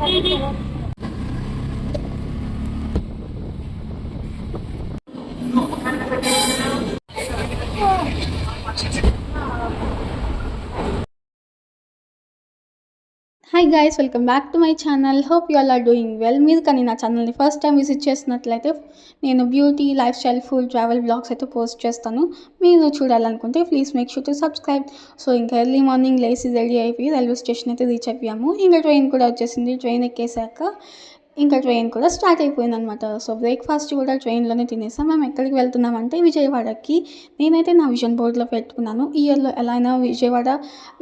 Hi guys, welcome back to my channel. Hope you all are doing well. మీరు కానీ నా ఛానల్ని first time visit చేసినట్లయితే నేను beauty, lifestyle, food, travel blogs అయితే post చేస్తాను. మీరు చూడాలనుకుంటే please make sure to subscribe. So ఇంకా ఎర్లీ మార్నింగ్ లేసి రెడీ అయిపోయి రైల్వే స్టేషన్ అయితే రీచ్ అయిపోయాము. ఇంకా ట్రైన్ కూడా వచ్చేసింది. ట్రైన్ ఎక్కేసాక ఇంకా ట్రైన్ కూడా స్టార్ట్ అయిపోయింది అనమాట. సో బ్రేక్ఫాస్ట్ కూడా ట్రైన్లోనే తినేసాం. మేము ఎక్కడికి వెళ్తున్నామంటే విజయవాడకి. నేనైతే నా విజన్ బోర్డ్లో పెట్టుకున్నాను ఈ ఇయర్లో ఎలా అయినా విజయవాడ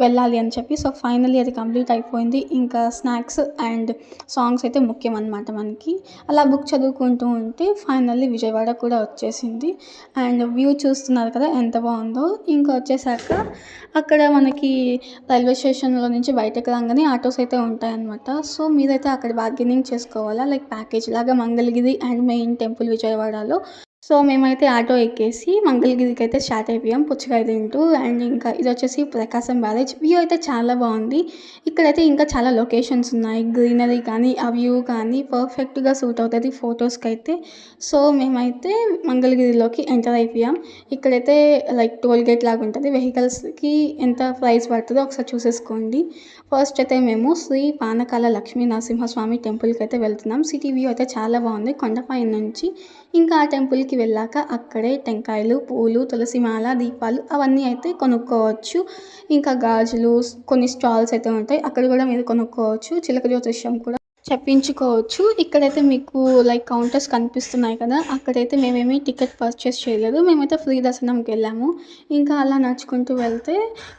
వెళ్ళాలి అని చెప్పి. సో ఫైనల్లీ అది కంప్లీట్ అయిపోయింది. ఇంకా స్నాక్స్ అండ్ సాంగ్స్ అయితే ముఖ్యం అనమాట మనకి. అలా బుక్ చదువుకుంటూ ఉంటే ఫైనల్లీ విజయవాడ కూడా వచ్చేసింది. అండ్ వ్యూ చూస్తున్నారు కదా ఎంత బాగుందో. ఇంకా వచ్చేసాక అక్కడ మనకి రైల్వే స్టేషన్లో నుంచి బయటకు రాగానే ఆటోస్ అయితే ఉంటాయన్నమాట. సో మీరైతే అక్కడ బార్గెనింగ్ చేసుకోవాలా, లైక్ ప్యాకేజ్ లాగా మంగళగిరి అండ్ మెయిన్ టెంపుల్ విజయవాడలో. సో మేమైతే ఆటో ఎక్కేసి మంగళగిరికి అయితే స్టార్ట్ అయిపోయాం పుచ్చకాయ తింటూ. అండ్ ఇంకా ఇది వచ్చేసి ప్రకాశం బ్యారేజ్. వ్యూ అయితే చాలా బాగుంది. ఇక్కడైతే ఇంకా చాలా లొకేషన్స్ ఉన్నాయి. గ్రీనరీ కానీ ఆ వ్యూ కానీ పర్ఫెక్ట్గా సూట్ అవుతుంది ఫొటోస్కి అయితే. సో మేమైతే మంగళగిరిలోకి ఎంటర్ అయిపోయాం. ఇక్కడైతే లైక్ టోల్ గేట్ లాగా ఉంటుంది. వెహికల్స్కి ఎంత ప్రైస్ పడుతుందో ఒకసారి చూసేసుకోండి. ఫస్ట్ అయితే మేము శ్రీ పానకాల లక్ష్మీ నరసింహస్వామి టెంపుల్కి అయితే వెళ్తున్నాం. సిటీ వ్యూ అయితే చాలా బాగుంది కొండపై నుంచి. ఇంకా ఆ టెంపుల్కి వెళ్ళాక అక్కడే టెంకాయలు, పూలు, తులసిమాల, దీపాలు అవన్నీ అయితే కొనుక్కోవచ్చు. ఇంకా గాజులు, కొన్ని స్టాల్స్ అయితే ఉంటాయి, అక్కడ కూడా మీరు కొనుక్కోవచ్చు. చిలక జ్యోతిష్యం కూడా చెప్పించుకోవచ్చు. ఇక్కడైతే మీకు లైక్ కౌంటర్స్ కనిపిస్తున్నాయి కదా, అక్కడైతే మేమేమి టికెట్ పర్చేస్ చేయలేదు. మేమైతే ఫ్రీ దర్శనంకి వెళ్ళాము. ఇంకా అలా నడుచుకుంటూ వెళ్తే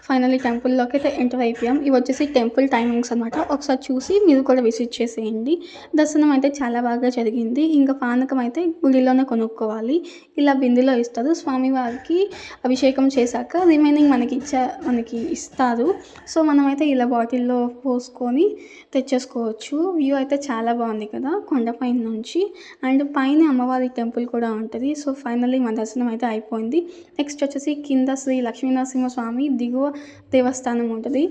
ఫైనల్లీ టెంపుల్లోకి అయితే ఎంటర్ అయిపోయాం. ఇవి వచ్చేసి టెంపుల్ టైమింగ్స్ అనమాట. ఒకసారి చూసి మీరు కూడా విజిట్ చేసేయండి. దర్శనం అయితే చాలా బాగా జరిగింది. ఇంకా పానకం అయితే గుడిలోనే కొనుక్కోవాలి. ఇలా బిందెలో ఇస్తారు. స్వామివారికి అభిషేకం చేశాక రిమైనింగ్ మనకి ఇస్తారు. సో మనమైతే ఇలా బాటిల్లో పోసుకొని తెచ్చేసుకోవచ్చు. వ్యూ అయితే చాలా బాగుంది కదా కొండపై నుంచి. అండ్ పైన అమ్మవారి టెంపుల్ కూడా ఉంటుంది. సో ఫైనల్లీ మా దర్శనం అయితే అయిపోయింది. నెక్స్ట్ వచ్చేసి కింద శ్రీ లక్ష్మీనరసింహస్వామి దిగువ దేవస్థానం ఉంటుంది.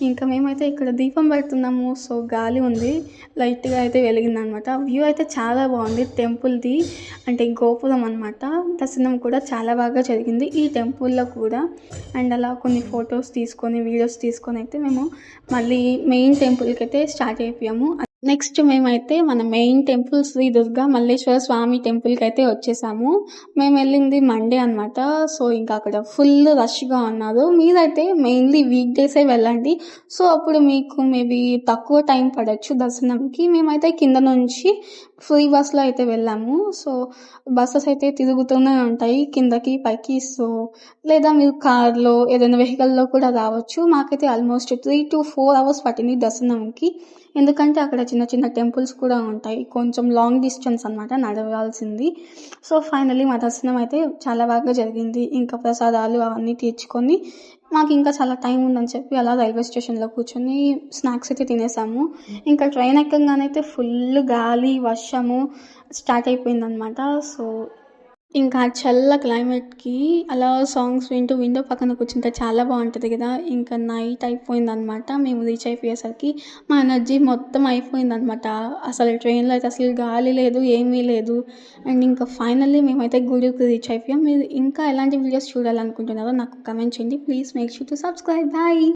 ఇంకా మేమైతే ఇక్కడ దీపం పెడుతున్నాము. సో గాలి ఉంది, లైట్గా అయితే వెలిగిందనమాట. వ్యూ అయితే చాలా బాగుంది టెంపుల్ది, అంటే గోపురం అనమాట. దర్శనం కూడా చాలా బాగా జరిగింది ఈ టెంపుల్లో కూడా. అండ్ అలా కొన్ని ఫొటోస్ తీసుకొని వీడియోస్ తీసుకొని అయితే మేము మళ్ళీ మెయిన్ టెంపుల్కి అయితే స్టార్ట్ అయిపోయాము. నెక్స్ట్ మేమైతే మన మెయిన్ టెంపుల్ శ్రీ దుర్గా మల్లేశ్వర స్వామి టెంపుల్కి అయితే వచ్చేసాము. మేము వెళ్ళింది మండే అనమాట. సో ఇంకా అక్కడ ఫుల్ రష్గా ఉన్నారు. మీరైతే మెయిన్లీ వీక్ డేసే వెళ్ళండి. సో అప్పుడు మీకు మేబీ తక్కువ టైం పడవచ్చు దర్శనంకి. మేమైతే కింద నుంచి ఫ్రీ బస్లో అయితే వెళ్ళాము. సో బస్సెస్ అయితే తిరుగుతూనే ఉంటాయి కిందకి పైకి. సో లేదా మీరు కార్లో ఏదైనా వెహికల్లో కూడా రావచ్చు. మాకైతే ఆల్మోస్ట్ 3 to 4 hours పట్టింది దర్శనంకి. ఎందుకంటే అక్కడ చిన్న చిన్న టెంపుల్స్ కూడా ఉంటాయి, కొంచెం లాంగ్ డిస్టెన్స్ అనమాట నడవాల్సింది. సో ఫైనల్లీ మా దర్శనం అయితే చాలా బాగా జరిగింది. ఇంకా ప్రసాదాలు అవన్నీ తీర్చుకొని మాకు ఇంకా చాలా టైం ఉందని చెప్పి అలా రైల్వే స్టేషన్లో కూర్చొని స్నాక్స్ అయితే తినేసాము. ఇంకా ట్రైన్ ఎక్కగానైతే ఫుల్ గాలి వర్షము స్టార్ట్ అయిపోయిందనమాట. సో ఇంకా చల్ల క్లైమేట్కి అలా సాంగ్స్ వింటూ విండో పక్కన కూర్చుంటే చాలా బాగుంటుంది కదా. ఇంకా నైట్ అయిపోయిందనమాట. మేము రీచ్ అయిపోయేసరికి మా ఎనర్జీ మొత్తం అయిపోయిందనమాట. అసలు ట్రైన్లో అయితే అసలు గాలి లేదు, ఏమీ లేదు. అండ్ ఇంకా ఫైనల్లీ మేమైతే గుడికి రీచ్ అయిపోయాం. మీరు ఇంకా ఎలాంటి వీడియోస్ చూడాలనుకుంటున్నారో నాకు కమెంట్ చేయండి. Please make sure to subscribe. Bye.